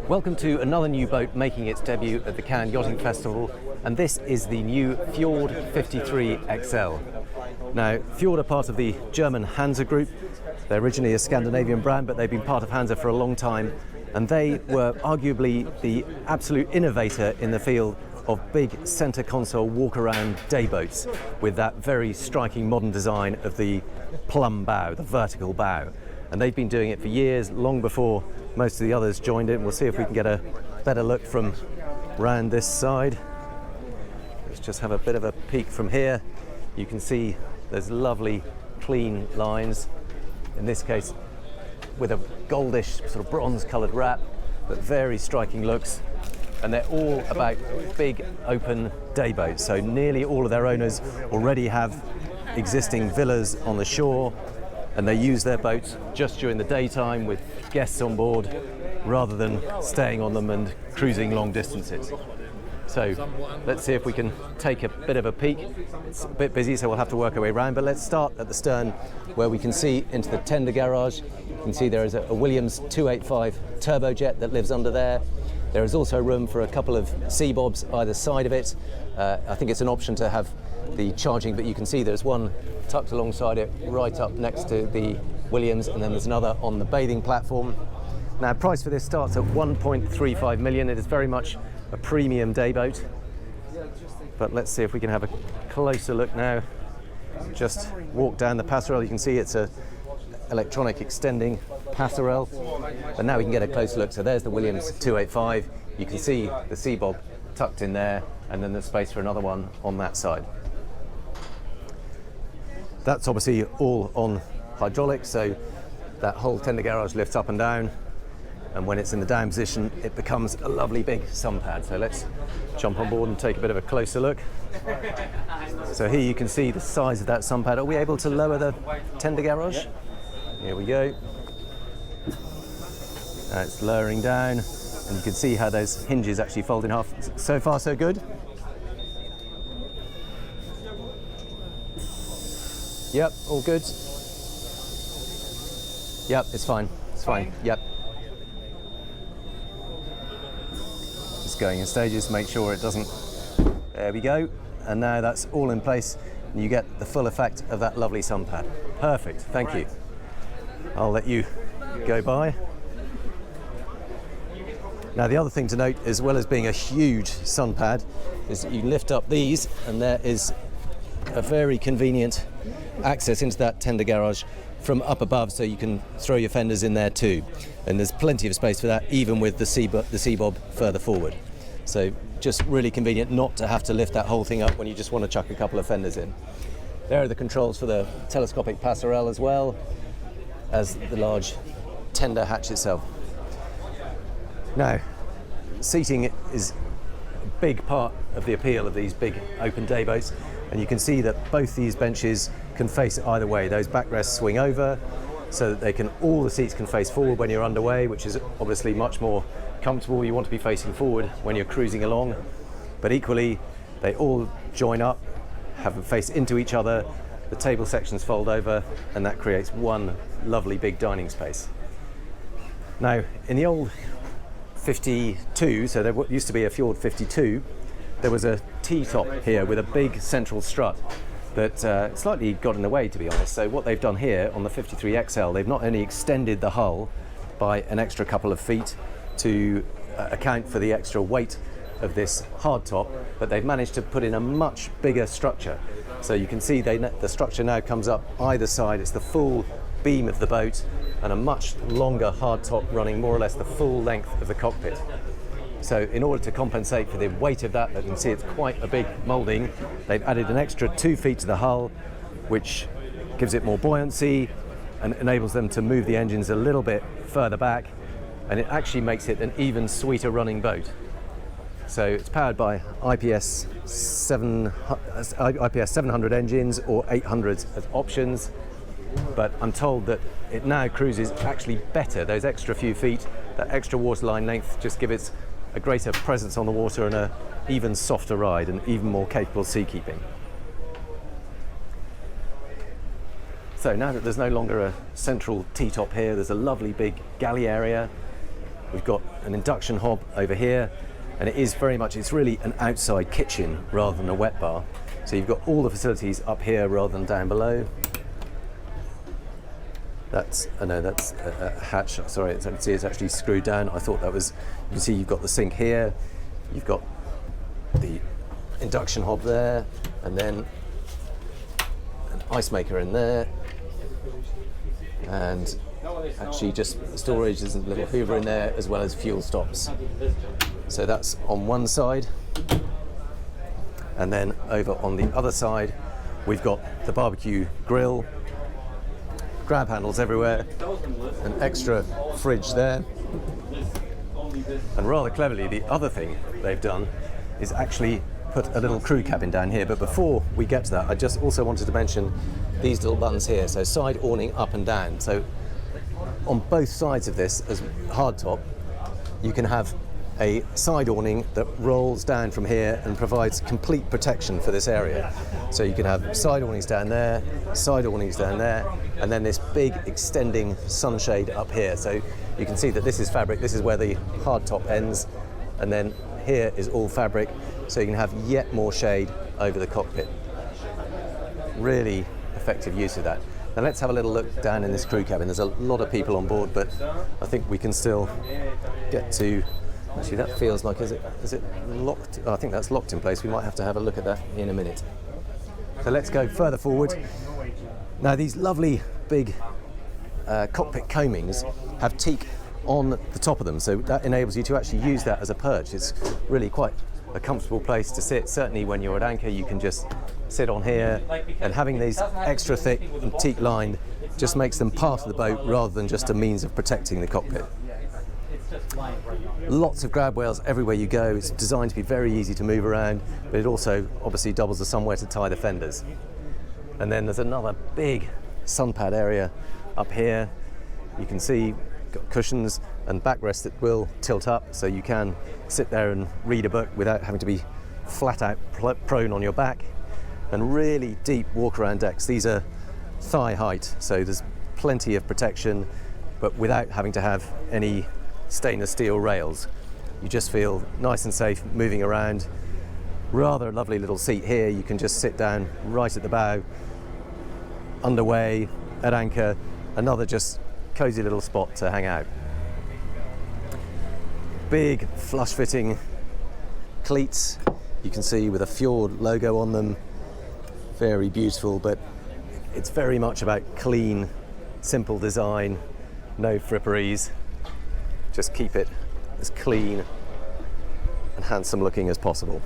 Welcome to another new boat making its debut at the Cannes Yachting Festival, and this is the new Fjord 53 XL. Now, Fjord are part of the German Hansa group. They're originally a Scandinavian brand, but they've been part of Hansa for a long time, and they were arguably the absolute innovator in the field of big centre console walk-around day boats with that very striking modern design of the plumb bow, the vertical bow. And they've been doing it for years, long before most of the others joined in. We'll see if we can get a better look from round this side. Let's just have a bit of a peek from here. You can see there's lovely clean lines, in this case with a goldish sort of bronze coloured wrap, but very striking looks. And they're all about big open day boats, so nearly all of their owners already have existing villas on the shore, and they use their boats just during the daytime with guests on board rather than staying on them and cruising long distances. So let's see if we can take a bit of a peek. It's a bit busy, so we'll have to work our way around, but let's start at the stern where we can see into the tender garage. You can see there is a Williams 285 turbojet that lives under there. There is also room for a couple of sea bobs either side of it. I think it's an option to have the charging, but you can see there's one tucked alongside it right up next to the Williams, and then there's another on the bathing platform. Now, price for this starts at 1.35 million. It is very much a premium day boat, but let's see if we can have a closer look now. Just walk down the passerelle. You can see it's a electronic extending passerelle, and now we can get a closer look. So there's the Williams 285. You can see the sea bob tucked in there, and then there's space for another one on that side. That's obviously all on hydraulics, so that whole tender garage lifts up and down, and when it's in the down position it becomes a lovely big sun pad. So let's jump on board and take a bit of a closer look. So here you can see the size of that sun pad. Are we able to lower the tender garage? Here we go. Now it's lowering down, and you can see how those hinges actually fold in half. So far so good. Yep, all good. Yep, it's fine. It's fine. Yep. Just going in stages, make sure it doesn't. There we go. And now that's all in place, and you get the full effect of that lovely sun pad. Perfect. Thank you. I'll let you go by. Now, the other thing to note, as well as being a huge sun pad, is that you lift up these, and there is a very convenient access into that tender garage from up above, so you can throw your fenders in there too. And there's plenty of space for that, even with the sea bob further forward. So just really convenient not to have to lift that whole thing up when you just want to chuck a couple of fenders in. There are the controls for the telescopic passerelle as well as the large tender hatch itself. Now, seating is a big part of the appeal of these big open day boats, and you can see that both these benches can face either way. Those backrests swing over so that all the seats can face forward when you're underway, which is obviously much more comfortable. You want to be facing forward when you're cruising along, but equally they all join up, have them face into each other, the table sections fold over, and that creates one lovely big dining space. Now, in the old 52, so there used to be a Fjord 52, there was a T-top here with a big central strut that slightly got in the way, to be honest. So what they've done here on the 53 XL, they've not only extended the hull by an extra couple of feet to account for the extra weight of this hardtop, but they've managed to put in a much bigger structure. So you can see the structure now comes up either side. It's the full beam of the boat and a much longer hardtop running more or less the full length of the cockpit. So in order to compensate for the weight of that, you can see it's quite a big moulding. They've added an extra 2 feet to the hull, which gives it more buoyancy and enables them to move the engines a little bit further back, and it actually makes it an even sweeter running boat. So it's powered by IPS 700 engines or 800s as options, but I'm told that it now cruises actually better. Those extra few feet, that extra waterline length, just give it a greater presence on the water and an even softer ride and even more capable sea keeping. So now that there's no longer a central T-top here, there's a lovely big galley area, We've got an induction hob over here, and it is very much, it's really an outside kitchen rather than a wet bar. So you've got all the facilities up here rather than down below. That's a hatch. Sorry, as you can see, it's actually screwed down. I thought that was, you can see you've got the sink here, you've got the induction hob there, and then an ice maker in there, and actually just storage. There's a little hoover in there, as well as fuel stops. So that's on one side, and then over on the other side we've got the barbecue grill, grab handles everywhere, an extra fridge there. And rather cleverly, the other thing they've done is actually put a little crew cabin down here. But before we get to that, I just also wanted to mention these little buttons here. So side awning up and down. So on both sides of this, as hardtop, you can have a side awning that rolls down from here and provides complete protection for this area. So you can have side awnings down there, side awnings down there, and then this big extending sunshade up here. So you can see that this is fabric. This is where the hardtop ends, and then here is all fabric, so you can have yet more shade over the cockpit. Really effective use of that. Now let's have a little look down in this crew cabin. There's a lot of people on board, but I think we can still get to. Actually, that feels like, is it locked? Oh, I think that's locked in place. We might have to have a look at that in a minute. So let's go further forward. Now these lovely big cockpit coamings have teak on the top of them, so that enables you to actually use that as a perch. It's really quite a comfortable place to sit. Certainly when you're at anchor, you can just sit on here, and having these extra thick and teak lined just makes them part of the boat rather than just a means of protecting the cockpit. Lots of grab rails everywhere you go. It's designed to be very easy to move around, but it also obviously doubles as somewhere to tie the fenders. And then there's another big sun pad area up here. You can see got cushions and backrest that will tilt up, so you can sit there and read a book without having to be flat out prone on your back. And really deep walk around decks. These are thigh height, so there's plenty of protection, but without having to have any stainless steel rails. You just feel nice and safe moving around. Rather a lovely little seat here. You can just sit down right at the bow, underway, at anchor. Another just cozy little spot to hang out. Big flush fitting cleats, you can see with a Fjord logo on them. Very beautiful, but it's very much about clean, simple design, no fripperies. Just keep it as clean and handsome looking as possible.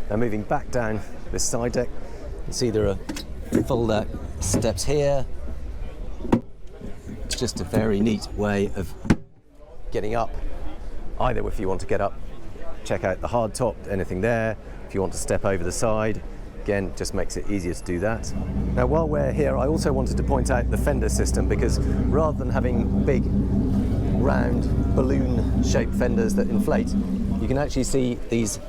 Now moving back down this side deck, you can see there are fold-out steps here. It's just a very neat way of getting up. Either if you want to get up, check out the hard top, anything there. If you want to step over the side, again, just makes it easier to do that. Now while we're here, I also wanted to point out the Fender System, because rather than having big, round, balloon-shaped fenders that inflate, you can actually see these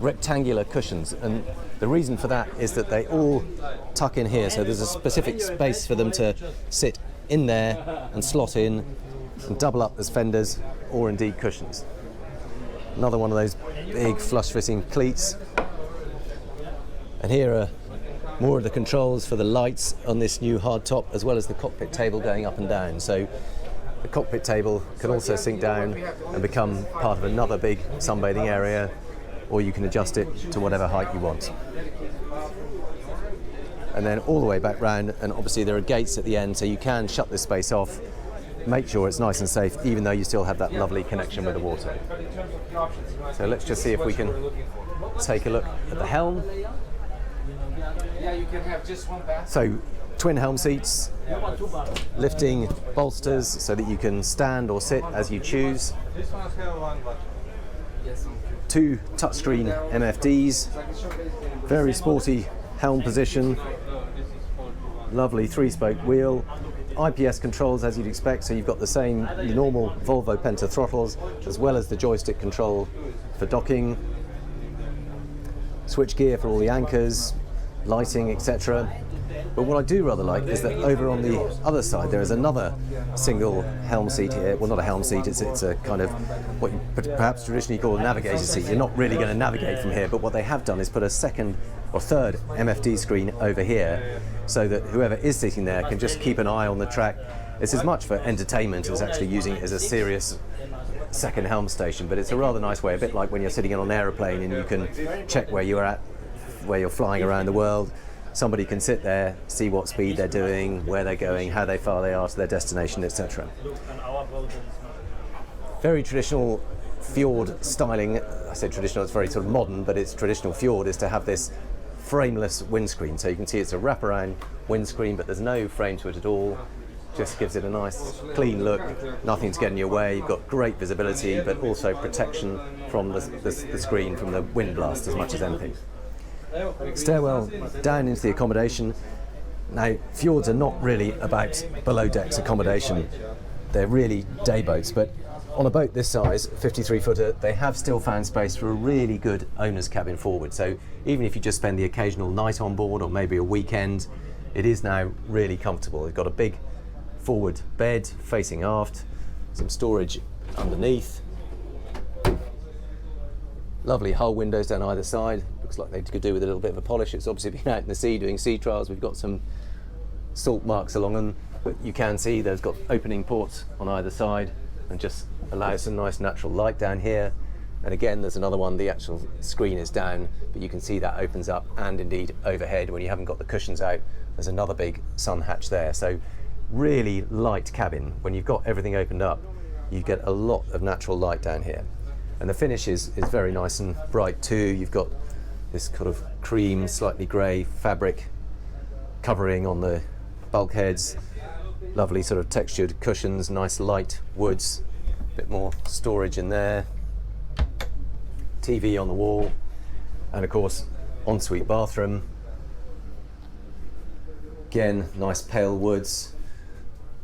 rectangular cushions, and the reason for that is that they all tuck in here, so there's a specific space for them to sit in there and slot in and double up as fenders or indeed cushions. Another one of those big flush-fitting cleats. And here are more of the controls for the lights on this new hardtop, as well as the cockpit table going up and down. So the cockpit table can also sink down and become part of another big sunbathing area, or you can adjust it to whatever height you want. And then all the way back round, and obviously there are gates at the end, so you can shut this space off, make sure it's nice and safe, even though you still have that lovely connection with the water. So let's just see if we can take a look at the helm. Yeah, you can have just one bath. So twin helm seats, lifting bolsters so that you can stand or sit as you choose. This one has one, but Two touchscreen MFDs, very sporty helm position, lovely three-spoke wheel, IPS controls as you'd expect, so you've got the same normal Volvo Penta throttles as well as the joystick control for docking, switch gear for all the anchors, lighting, etc. But what I do rather like is that over on the other side there is another single helm seat here. Well, not a helm seat, it's a kind of what you perhaps traditionally call a navigator seat. You're not really going to navigate from here, but what they have done is put a second or third MFD screen over here so that whoever is sitting there can just keep an eye on the track. It's as much for entertainment as actually using it as a serious second helm station, but it's a rather nice way, a bit like when you're sitting on an aeroplane and you can check where you're at, where you're flying around the world. Somebody can sit there, see what speed they're doing, where they're going, how far they are to their destination, etc. Very traditional Fjord styling. I say traditional, it's very sort of modern, but it's traditional Fjord is to have this frameless windscreen. So you can see it's a wraparound windscreen, but there's no frame to it at all. Just gives it a nice clean look, nothing's getting in your way. You've got great visibility, but also protection from the screen from the wind blast as much as anything. Stairwell down into the accommodation. Now, fjords are not really about below decks accommodation. They're really day boats, but on a boat this size, 53-footer, they have still found space for a really good owner's cabin forward. So even if you just spend the occasional night on board or maybe a weekend, it is now really comfortable. They've got a big forward bed facing aft, some storage underneath, lovely hull windows down either side. Looks like they could do with a little bit of a polish. It's obviously been out in the sea doing sea trials. We've got some salt marks along them, but you can see there's got opening ports on either side and just allows some nice natural light down here. And again, there's another one, the actual screen is down, but you can see that opens up, and indeed overhead when you haven't got the cushions out, there's another big sun hatch there. So really light cabin. When you've got everything opened up, you get a lot of natural light down here. And the finish is very nice and bright too. You've got this kind of cream, slightly grey fabric covering on the bulkheads, lovely sort of textured cushions, nice light woods, a bit more storage in there, TV on the wall, and of course ensuite bathroom. Again, nice pale woods,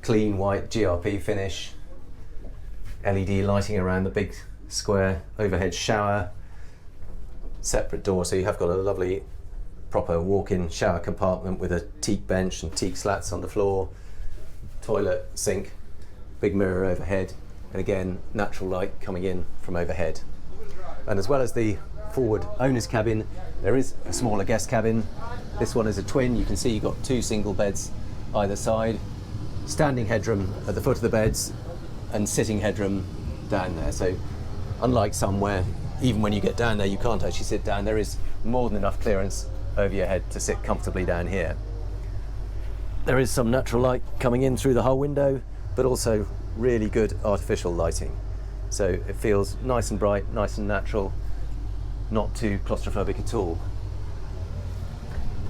clean white GRP finish, LED lighting around the big square overhead shower, separate door, so you have got a lovely proper walk-in shower compartment with a teak bench and teak slats on the floor, toilet, sink, big mirror overhead, and again natural light coming in from overhead. And as well as the forward owner's cabin, there is a smaller guest cabin. This one is a twin. You can see you've got two single beds either side, standing headroom at the foot of the beds and sitting headroom down there. So unlike somewhere, even when you get down there, you can't actually sit down. There is more than enough clearance over your head to sit comfortably down here. There is some natural light coming in through the hull window, but also really good artificial lighting. So it feels nice and bright, nice and natural, not too claustrophobic at all.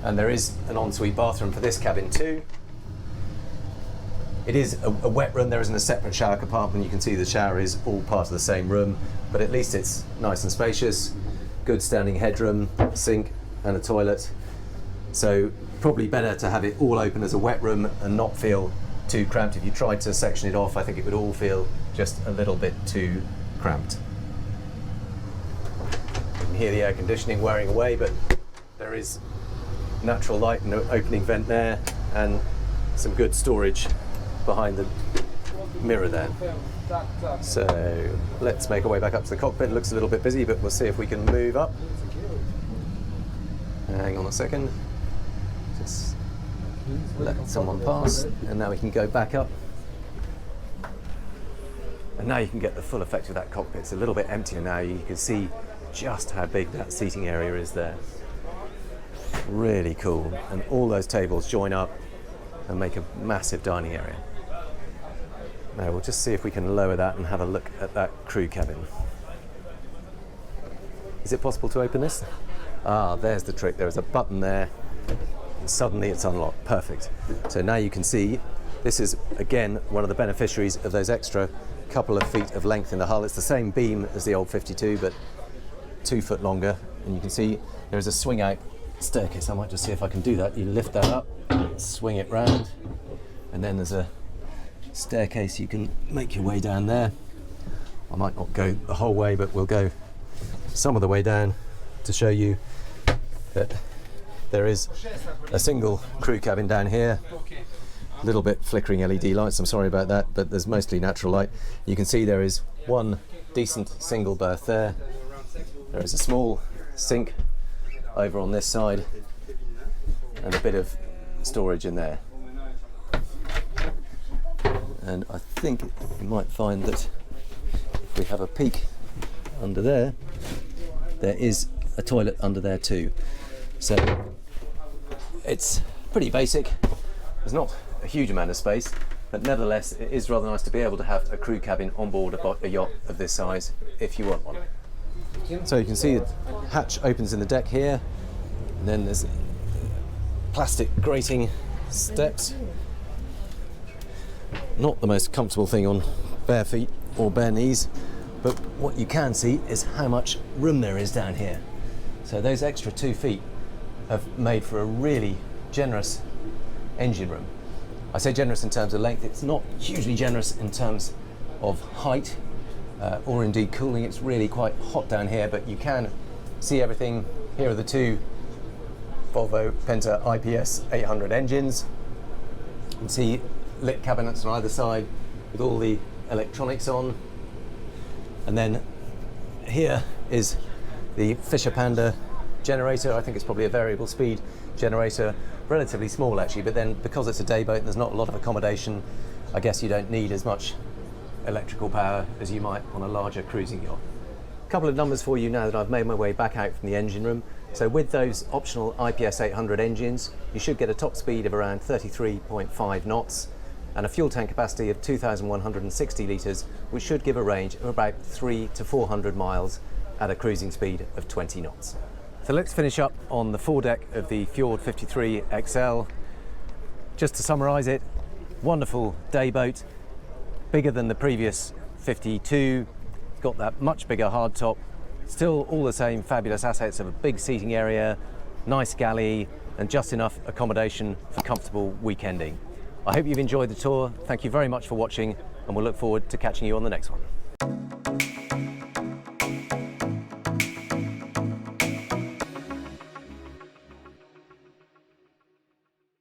And there is an ensuite bathroom for this cabin too. It is a wet room. There isn't a separate shower compartment. You can see the shower is all part of the same room, but at least it's nice and spacious. Good standing headroom, sink and a toilet. So probably better to have it all open as a wet room and not feel too cramped. If you tried to section it off, I think it would all feel just a little bit too cramped. You can hear the air conditioning wearing away, but there is natural light and an opening vent there, and some good storage behind the mirror there. So let's make our way back up to the cockpit. It looks a little bit busy, but we'll see if we can move up. Hang on a second. Just let someone pass, and now we can go back up. And now you can get the full effect of that cockpit. It's a little bit emptier now. You can see just how big that seating area is there. Really cool. And all those tables join up and make a massive dining area. Now we'll just see if we can lower that and have a look at that crew cabin. Is it possible to open this? Ah, there's the trick. There is a button there, and suddenly it's unlocked. Perfect. So now you can see this is again one of the beneficiaries of those extra couple of feet of length in the hull. It's the same beam as the old 52, but 2 foot longer. And you can see there is a swing out staircase. I might just see if I can do that. You lift that up, swing it round, and then there's a staircase. You can make your way down there. I might not go the whole way, but we'll go some of the way down to show you that there is a single crew cabin down here. A little bit flickering LED lights, I'm sorry about that, but there's mostly natural light. You can see there is one decent single berth there. There is a small sink over on this side and a bit of storage in there. And I think you might find that if we have a peek under there, there is a toilet under there too. So it's pretty basic. There's not a huge amount of space, but nevertheless it is rather nice to be able to have a crew cabin on board a yacht of this size if you want one. So you can see the hatch opens in the deck here, and then there's plastic grating steps. Not the most comfortable thing on bare feet or bare knees, but what you can see is how much room there is down here. So those extra 2 feet have made for a really generous engine room. I say generous in terms of length, it's not hugely generous in terms of height or indeed cooling. It's really quite hot down here, but you can see everything. Here are the 2 Volvo Penta IPS 800 engines. You can see lit cabinets on either side with all the electronics on. And then here is the Fisher Panda generator. I think it's probably a variable speed generator, relatively small actually, but then because it's a day boat and there's not a lot of accommodation, I guess you don't need as much electrical power as you might on a larger cruising yacht. A couple of numbers for you now that I've made my way back out from the engine room. So with those optional IPS 800 engines, you should get a top speed of around 33.5 knots and a fuel tank capacity of 2,160 litres, which should give a range of about 300 to 400 miles at a cruising speed of 20 knots. So let's finish up on the foredeck of the Fjord 53 XL. Just to summarise it, wonderful day boat, bigger than the previous 52, got that much bigger hardtop, still all the same fabulous assets of a big seating area, nice galley and just enough accommodation for comfortable weekending. I hope you've enjoyed the tour. Thank you very much for watching, and we'll look forward to catching you on the next one.